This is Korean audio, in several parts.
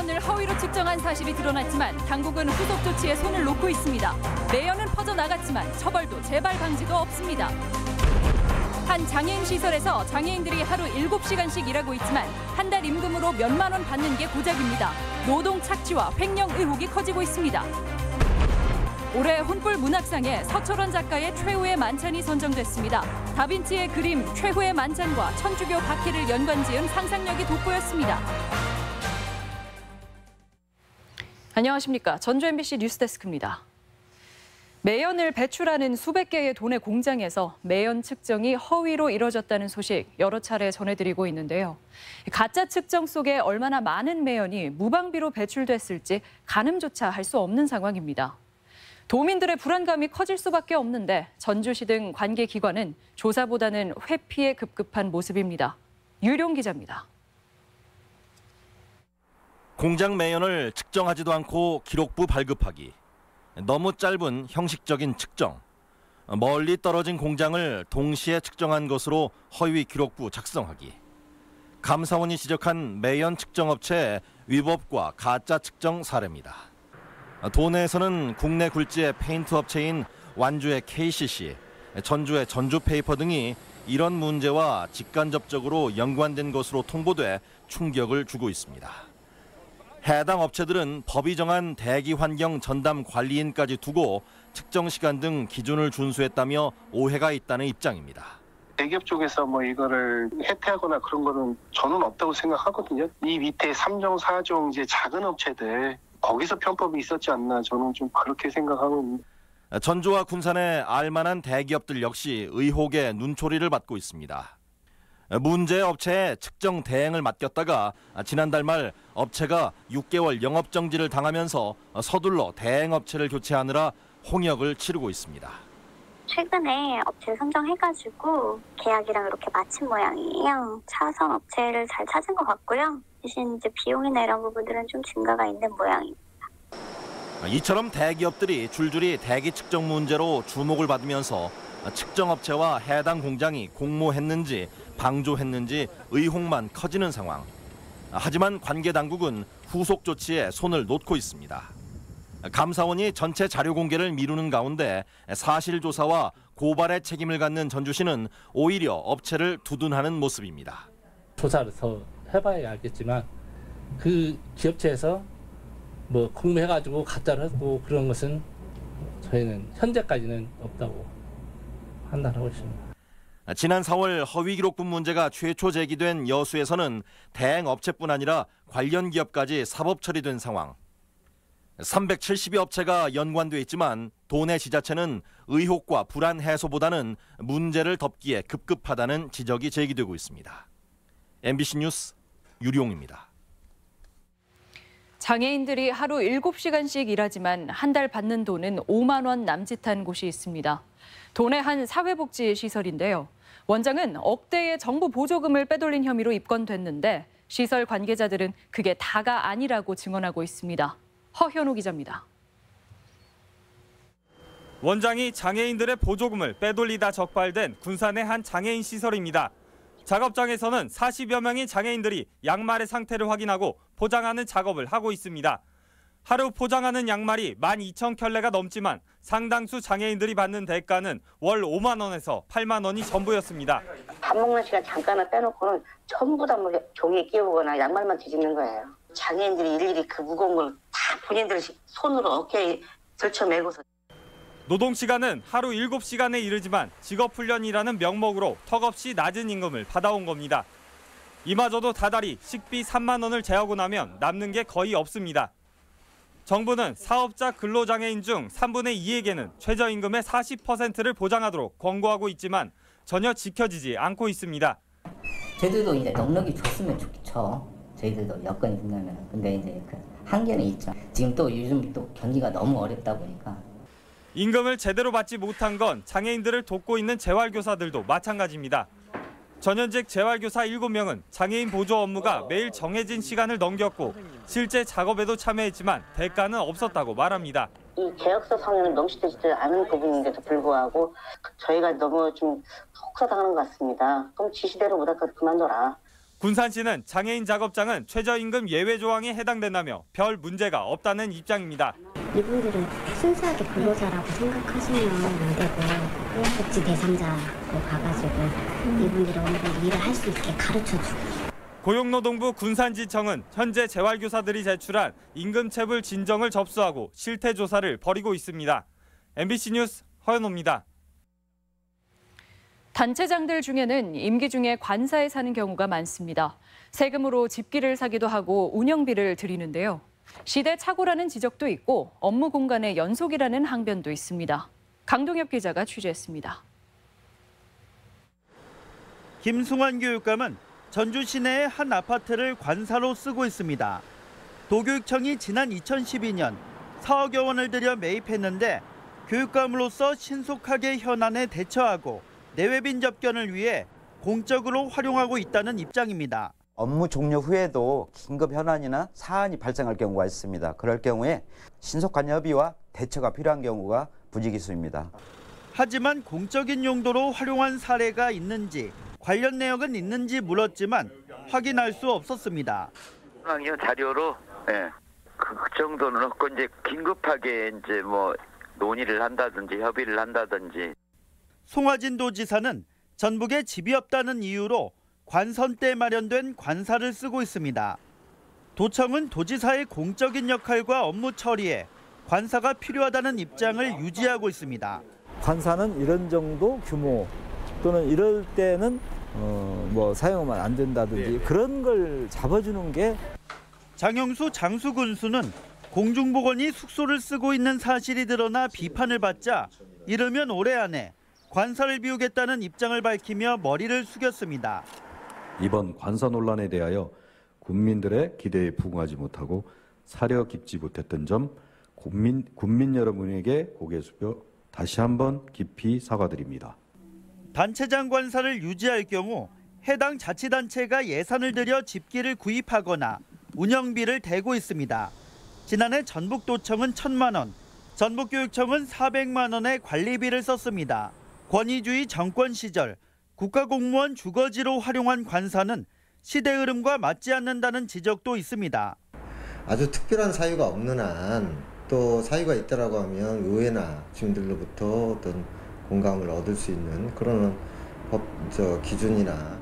매연을 허위로 측정한 사실이 드러났지만 당국은 후속 조치에 손을 놓고 있습니다. 매연은 퍼져나갔지만 처벌도 재발 방지도 없습니다. 한 장애인 시설에서 장애인들이 하루 7시간씩 일하고 있지만 한 달 임금으로 몇만 원 받는 게 고작입니다. 노동 착취와 횡령 의혹이 커지고 있습니다. 올해 혼불 문학상에 서철원 작가의 최후의 만찬이 선정됐습니다. 다빈치의 그림 최후의 만찬과 천주교 박해를 연관지은 상상력이 돋보였습니다. 안녕하십니까. 전주 MBC 뉴스데스크입니다. 매연을 배출하는 수백 개의 도내 공장에서 매연 측정이 허위로 이뤄졌다는 소식 여러 차례 전해드리고 있는데요. 가짜 측정 속에 얼마나 많은 매연이 무방비로 배출됐을지 가늠조차 할 수 없는 상황입니다. 도민들의 불안감이 커질 수밖에 없는데 전주시 등 관계기관은 조사보다는 회피에 급급한 모습입니다. 유룡 기자입니다. 공장 매연을 측정하지도 않고 기록부 발급하기. 너무 짧은 형식적인 측정. 멀리 떨어진 공장을 동시에 측정한 것으로 허위 기록부 작성하기. 감사원이 지적한 매연 측정업체의 위법과 가짜 측정 사례입니다. 도내에서는 국내 굴지의 페인트 업체인 완주의 KCC, 전주의 전주페이퍼 등이 이런 문제와 직간접적으로 연관된 것으로 통보돼 충격을 주고 있습니다. 해당 업체들은 법이 정한 대기 환경 전담 관리인까지 두고 측정 시간 등 기준을 준수했다며 오해가 있다는 입장입니다. 대기업 쪽에서 이거를 해태하거나 그런 거는 저는 없다고 생각하거든요. 이 밑에 3종, 4종 이제 작은 업체들 거기서 편법이 있었지 않나 저는 좀 그렇게 생각하고. 전주와 군산의 알만한 대기업들 역시 의혹에 눈초리를 받고 있습니다. 문제 업체에 측정 대행을 맡겼다가 지난달 말 업체가 6개월 영업정지를 당하면서 서둘러 대행 업체를 교체하느라 홍역을 치르고 있습니다. 최근에 업체 선정해가지고 계약이랑 이렇게 마친 모양이에요. 차선 업체를 잘 찾은 것 같고요. 대신 이제 비용이나 이런 부분들은 좀 증가가 있는 모양입니다. 이처럼 대기업들이 줄줄이 대기 측정 문제로 주목을 받으면서 측정업체와 해당 공장이 공모했는지 방조했는지 의혹만 커지는 상황. 하지만 관계 당국은 후속 조치에 손을 놓고 있습니다. 감사원이 전체 자료 공개를 미루는 가운데 사실 조사와 고발의 책임을 갖는 전주시는 오히려 업체를 두둔하는 모습입니다. 조사를 더 해봐야 알겠지만 그 기업체에서 공모해가지고 가짜를 하고 그런 것은 저희는 현재까지는 없다고 판단하고 있습니다. 지난 4월 허위 기록부 문제가 최초 제기된 여수에서는 대행 업체뿐 아니라 관련 기업까지 사법 처리된 상황. 370여 업체가 연관돼 있지만 도내 지자체는 의혹과 불안 해소보다는 문제를 덮기에 급급하다는 지적이 제기되고 있습니다. MBC 뉴스 유룡입니다. 장애인들이 하루 7시간씩 일하지만 한 달 받는 돈은 5만 원 남짓한 곳이 있습니다. 도내 한 사회복지시설인데요. 원장은 억대의 정부 보조금을 빼돌린 혐의로 입건됐는데 시설 관계자들은 그게 다가 아니라고 증언하고 있습니다. 허현우 기자입니다. 원장이 장애인들의 보조금을 빼돌리다 적발된 군산의 한 장애인 시설입니다. 작업장에서는 40여 명의 장애인들이 양말의 상태를 확인하고 포장하는 작업을 하고 있습니다. 하루 포장하는 양말이 12,000켤레가 넘지만 상당수 장애인들이 받는 대가는 월 5만 원에서 8만 원이 전부였습니다. 밥 먹는 시간 잠깐만 빼놓고는 전부 다 종이에 끼우거나 양말만 뒤집는 거예요. 장애인들이 일일이 그 무거운 걸 다 본인들 손으로 어깨에 들쳐매고서. 노동시간은 하루 7시간에 이르지만 직업훈련이라는 명목으로 턱없이 낮은 임금을 받아온 겁니다. 이마저도 다달이 식비 3만 원을 제하고 나면 남는 게 거의 없습니다. 정부는 사업자 근로장애인 중 3분의 2에게는 최저임금의 40%를 보장하도록 권고하고 있지만 전혀 지켜지지 않고 있습니다. 저희들도 이제 넉넉히 줬으면 좋죠. 저희들도 여건이 된다면. 근데 이제 그 한계는 있죠. 지금 또 요즘 또 경기가 너무 어렵다 보니까. 임금을 제대로 받지 못한 건 장애인들을 돕고 있는 재활교사들도 마찬가지입니다. 전현직 재활교사 7명은 장애인 보조 업무가 매일 정해진 시간을 넘겼고 실제 작업에도 참여했지만 대가는 없었다고 말합니다. 이 계약서 상에는 명시되지 않은 부분인데도 불구하고 저희가 너무 좀 혹사당하는 것 같습니다. 그럼 지시대로 못할까 그만둬라. 군산시는 장애인 작업장은 최저임금 예외 조항에 해당된다며 별 문제가 없다는 입장입니다. 이분들은 순수하게 근로자라고 생각하시면 안 되고 복지 대상자로 가가지고 이분들이 어느 정도 일을 할 수 있게 가르쳐주고. 고용노동부 군산지청은 현재 재활교사들이 제출한 임금체불 진정을 접수하고 실태조사를 벌이고 있습니다. MBC 뉴스 허연호입니다. 단체장들 중에는 임기 중에 관사에 사는 경우가 많습니다. 세금으로 집기를 사기도 하고 운영비를 드리는데요. 시대착오라는 지적도 있고 업무 공간의 연속이라는 항변도 있습니다. 강동엽 기자가 취재했습니다. 김승환 교육감은 전주 시내의 한 아파트를 관사로 쓰고 있습니다. 도교육청이 지난 2012년 4억여 원을 들여 매입했는데 교육감으로서 신속하게 현안에 대처하고 내외빈 접견을 위해 공적으로 활용하고 있다는 입장입니다. 업무 종료 후에도 긴급 현안이나 사안이 발생할 경우가 있습니다. 그럴 경우에 신속한 협의와 대처가 필요한 경우가 부지기수입니다. 하지만 공적인 용도로 활용한 사례가 있는지 관련 내역은 있는지 물었지만 확인할 수 없었습니다. 이런 자료로 그 정도는 없고 이제 긴급하게 이제 뭐 논의를 한다든지 협의를 한다든지. 송화진 도지사는 전북에 집이 없다는 이유로 관선 때 마련된 관사를 쓰고 있습니다. 도청은 도지사의 공적인 역할과 업무 처리에 관사가 필요하다는 입장을 유지하고 있습니다. 관사는 이런 정도 규모 또는 이럴 때는 뭐 사용하면 안 된다든지 그런 걸 잡아주는 게. 장영수 장수군수는 공중보건이 숙소를 쓰고 있는 사실이 드러나 비판을 받자 이르면 올해 안에 관사를 비우겠다는 입장을 밝히며 머리를 숙였습니다. 이번 관사 논란에 대하여 국민들의 기대에 부응하지 못하고 사려 깊지 못했던 점 국민 여러분에게 고개 숙여 다시 한번 깊이 사과드립니다. 단체장 관사를 유지할 경우 해당 자치단체가 예산을 들여 집기를 구입하거나 운영비를 대고 있습니다. 지난해 전북도청은 1,000만 원, 전북교육청은 400만 원의 관리비를 썼습니다. 권위주의 정권 시절 국가공무원 주거지로 활용한 관사는 시대 흐름과 맞지 않는다는 지적도 있습니다. 아주 특별한 사유가 없는 한 또 사유가 있다라고 하면 의회나 주민들로부터 어떤 공감을 얻을 수 있는 그런 기준이나.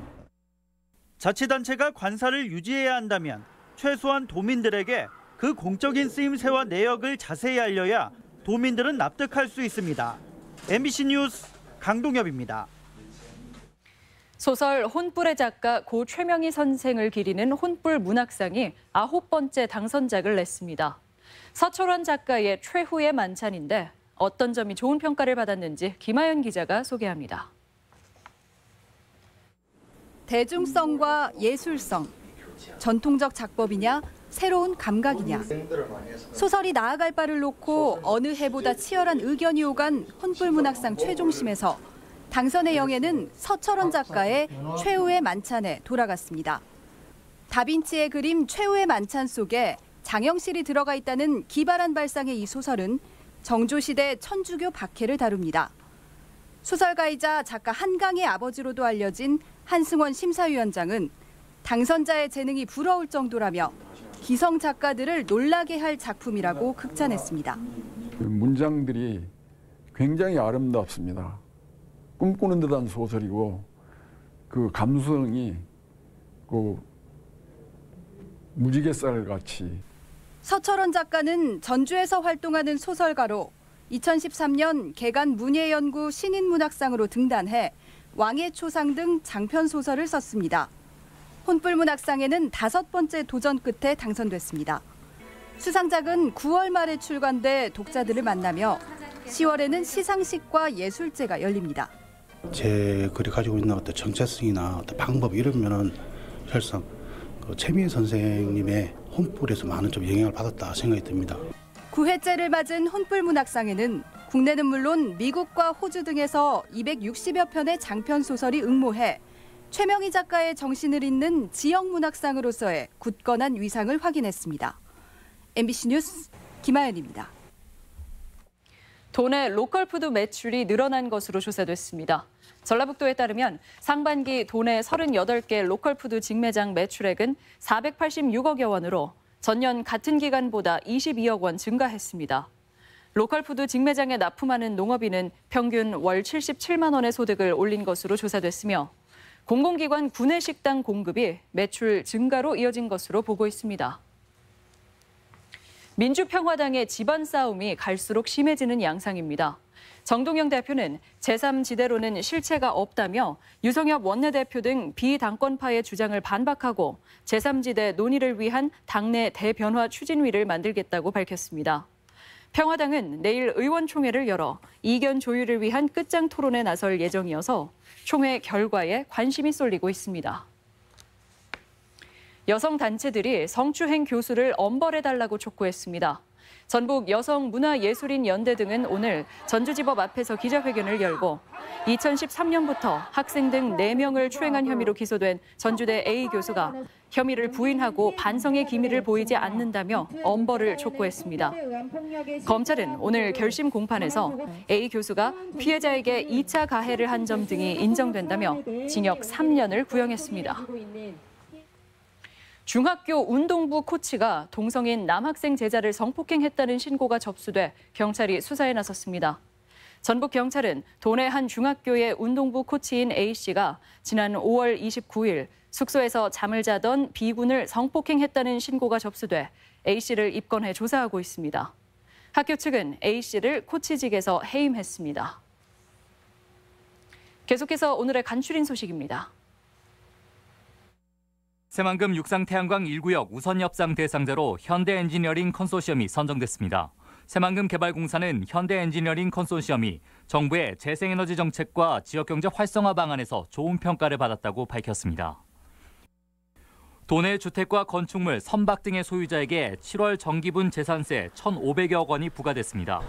자치단체가 관사를 유지해야 한다면 최소한 도민들에게 그 공적인 쓰임새와 내역을 자세히 알려야 도민들은 납득할 수 있습니다. MBC 뉴스 강동엽입니다. 소설 혼불의 작가 고 최명희 선생을 기리는 혼불 문학상이 9번째 당선작을 냈습니다. 서철원 작가의 최후의 만찬인데 어떤 점이 좋은 평가를 받았는지 김하연 기자가 소개합니다. 대중성과 예술성, 전통적 작법이냐 새로운 감각이냐. 소설이 나아갈 바를 놓고 어느 해보다 치열한 의견이 오간 혼불문학상 최종심에서 당선의 영예는 서철원 작가의 최후의 만찬에 돌아갔습니다. 다빈치의 그림 최후의 만찬 속에 장영실이 들어가 있다는 기발한 발상의 이 소설은 정조시대 천주교 박해를 다룹니다. 소설가이자 작가 한강의 아버지로도 알려진 한승원 심사위원장은 당선자의 재능이 부러울 정도라며 기성 작가들을 놀라게 할 작품이라고 극찬했습니다. 문장들이 굉장히 아름답습니다. 꿈꾸는 듯한 소설이고 그 감수성이 무지갯살 같이. 서철원 작가는 전주에서 활동하는 소설가로 2013년 개간 문예연구 신인문학상으로 등단해 왕의 초상 등 장편 소설을 썼습니다. 혼불문학상에는 5번째 도전 끝에 당선됐습니다. 수상작은 9월 말에 출간돼 독자들을 만나며 10월에는 시상식과 예술제가 열립니다. 제 글이 가지고 있는 어떤 정체성이나 어떤 방법 이러면은 사실상 최명희 선생님의 혼불에서 많은 좀 영향을 받았다 생각이 듭니다. 9회째를 맞은 혼불문학상에는 국내는 물론 미국과 호주 등에서 260여 편의 장편 소설이 응모해 최명희 작가의 정신을 잇는 지역문학상으로서의 굳건한 위상을 확인했습니다. MBC 뉴스 김하연입니다. 도내 로컬푸드 매출이 늘어난 것으로 조사됐습니다. 전라북도에 따르면 상반기 도내 38개 로컬푸드 직매장 매출액은 486억여 원으로 전년 같은 기간보다 22억 원 증가했습니다. 로컬푸드 직매장에 납품하는 농업인은 평균 월 77만 원의 소득을 올린 것으로 조사됐으며 공공기관 구내식당 공급이 매출 증가로 이어진 것으로 보고 있습니다. 민주평화당의 집안 싸움이 갈수록 심해지는 양상입니다. 정동영 대표는 제3지대로는 실체가 없다며 유성엽 원내대표 등 비당권파의 주장을 반박하고 제3지대 논의를 위한 당내 대변화 추진위를 만들겠다고 밝혔습니다. 평화당은 내일 의원총회를 열어 이견 조율을 위한 끝장 토론에 나설 예정이어서 총회 결과에 관심이 쏠리고 있습니다. 여성 단체들이 성추행 교수를 엄벌해달라고 촉구했습니다. 전북 여성문화예술인연대 등은 오늘 전주지법 앞에서 기자회견을 열고 2013년부터 학생 등 4명을 추행한 혐의로 기소된 전주대 A 교수가 혐의를 부인하고 반성의 기미를 보이지 않는다며 엄벌을 촉구했습니다. 검찰은 오늘 결심 공판에서 A 교수가 피해자에게 2차 가해를 한 점 등이 인정된다며 징역 3년을 구형했습니다. 중학교 운동부 코치가 동성인 남학생 제자를 성폭행했다는 신고가 접수돼 경찰이 수사에 나섰습니다. 전북경찰은 도내 한 중학교의 운동부 코치인 A씨가 지난 5월 29일 숙소에서 잠을 자던 B군을 성폭행했다는 신고가 접수돼 A씨를 입건해 조사하고 있습니다. 학교 측은 A씨를 코치직에서 해임했습니다. 계속해서 오늘의 간추린 소식입니다. 새만금 육상태양광 1구역 우선협상 대상자로 현대엔지니어링 컨소시엄이 선정됐습니다. 새만금 개발공사는 현대엔지니어링 컨소시엄이 정부의 재생에너지 정책과 지역경제 활성화 방안에서 좋은 평가를 받았다고 밝혔습니다. 도내 주택과 건축물, 선박 등의 소유자에게 7월 정기분 재산세 1,500여 원이 부과됐습니다.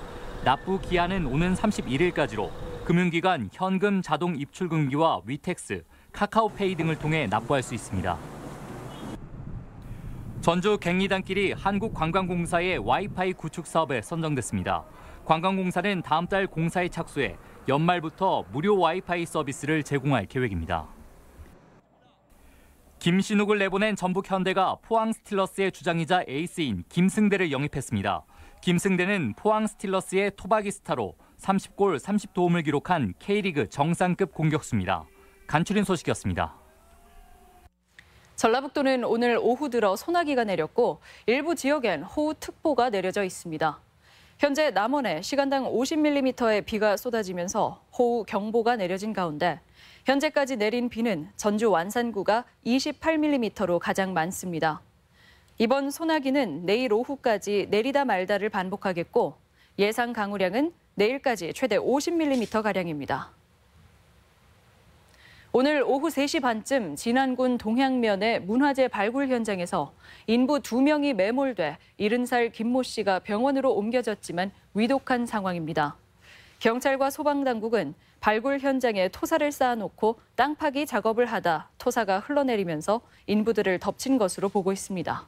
납부 기한은 오는 31일까지로 금융기관 현금 자동 입출금기와 위택스, 카카오페이 등을 통해 납부할 수 있습니다. 전주 갱리단길이 한국관광공사의 와이파이 구축 사업에 선정됐습니다. 관광공사는 다음 달 공사에 착수해 연말부터 무료 와이파이 서비스를 제공할 계획입니다. 김신욱을 내보낸 전북현대가 포항 스틸러스의 주장이자 에이스인 김승대를 영입했습니다. 김승대는 포항 스틸러스의 토박이 스타로 30골 30도움을 기록한 K리그 정상급 공격수입니다. 간추린 소식이었습니다. 전라북도는 오늘 오후 들어 소나기가 내렸고 일부 지역엔 호우특보가 내려져 있습니다. 현재 남원에 시간당 50mm의 비가 쏟아지면서 호우경보가 내려진 가운데 현재까지 내린 비는 전주 완산구가 28mm로 가장 많습니다. 이번 소나기는 내일 오후까지 내리다 말다를 반복하겠고 예상 강우량은 내일까지 최대 50mm가량입니다. 오늘 오후 3시 반쯤 진안군 동향면의 문화재 발굴 현장에서 인부 2명이 매몰돼 70살 김모 씨가 병원으로 옮겨졌지만 위독한 상황입니다. 경찰과 소방당국은 발굴 현장에 토사를 쌓아놓고 땅 파기 작업을 하다 토사가 흘러내리면서 인부들을 덮친 것으로 보고 있습니다.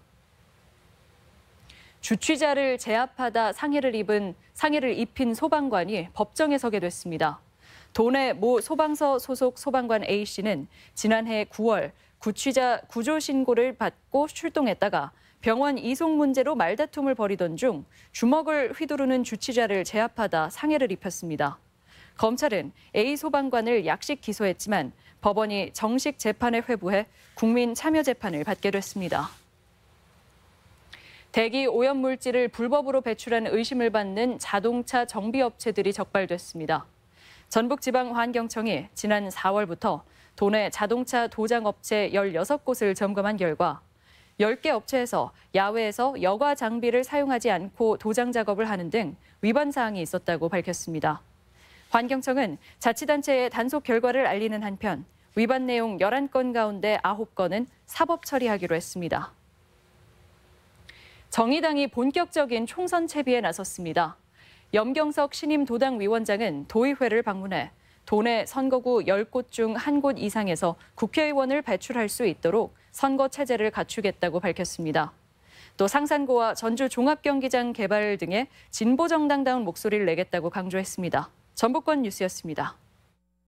주취자를 제압하다 상해를 입힌 소방관이 법정에 서게 됐습니다. 도내 모 소방서 소속 소방관 A씨는 지난해 9월 구취자 구조 신고를 받고 출동했다가 병원 이송 문제로 말다툼을 벌이던 중 주먹을 휘두르는 주취자를 제압하다 상해를 입혔습니다. 검찰은 A 소방관을 약식 기소했지만 법원이 정식 재판에 회부해 국민 참여 재판을 받게 됐습니다. 대기 오염물질을 불법으로 배출한 의심을 받는 자동차 정비업체들이 적발됐습니다. 전북지방환경청이 지난 4월부터 도내 자동차 도장업체 16곳을 점검한 결과 10개 업체에서 야외에서 여과 장비를 사용하지 않고 도장 작업을 하는 등 위반 사항이 있었다고 밝혔습니다. 환경청은 자치단체의 단속 결과를 알리는 한편 위반 내용 11건 가운데 9건은 사법 처리하기로 했습니다. 정의당이 본격적인 총선 채비에 나섰습니다. 염경석 신임 도당위원장은 도의회를 방문해 도내 선거구 10곳 중 1곳 이상에서 국회의원을 배출할 수 있도록 선거 체제를 갖추겠다고 밝혔습니다. 또 상산고와 전주 종합경기장 개발 등의 진보 정당다운 목소리를 내겠다고 강조했습니다. 전북권 뉴스였습니다.